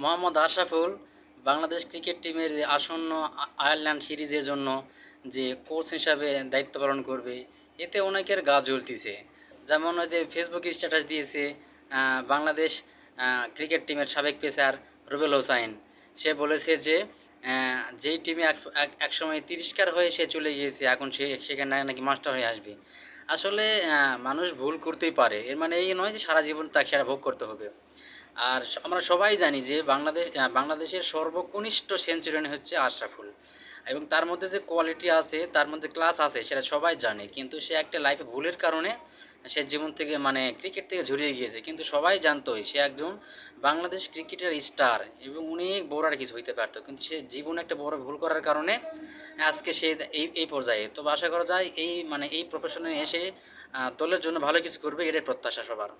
Mohammad Ashraful Bangladesh cricket টিমের আসন্ন Ireland সিরিজের জন্য যে কোচ হিসাবে দায়িত্ব পালন করবে, এতে অনেকের গা জ্বলতিছে। যেমন ওই যে ফেসবুকে স্ট্যাটাস দিয়েছে বাংলাদেশ ক্রিকেট টিমের সাবেক পেসার রুবেল হোসাইন। সে বলেছে যে যেই টিমে একসময় তিরস্কার হয়ে সে চলে গিয়েছে, এখন সে সেখানে নাকি মাস্টার হয়ে আসবে। আসলে মানুষ ভুল করতেই পারে, এর মানে এই নয় যে সারা জীবন তাকে সেটা ভোগ করতে হবে। আর আমরা সবাই জানি যে বাংলাদেশের সর্বকনিষ্ঠ সেঞ্চুরিয়ান হচ্ছে আশরাফুল, এবং তার মধ্যে যে কোয়ালিটি আছে, তার মধ্যে ক্লাস আছে, সেটা সবাই জানে। কিন্তু সে একটা লাইফে ভুলের কারণে সে জীবন থেকে মানে ক্রিকেট থেকে ঝরিয়ে গিয়েছে, কিন্তু সবাই জানতোই সে একজন বাংলাদেশ ক্রিকেটের স্টার এবং অনেক বড় আর কিছু হইতে পারতো, কিন্তু সে জীবনে একটা বড় ভুল করার কারণে আজকে সে এই পর্যায়ে। তো আশা করা যায় এই মানে এই প্রফেশনে এসে দলের জন্য ভালো কিছু করবে, এটাই প্রত্যাশা সবার।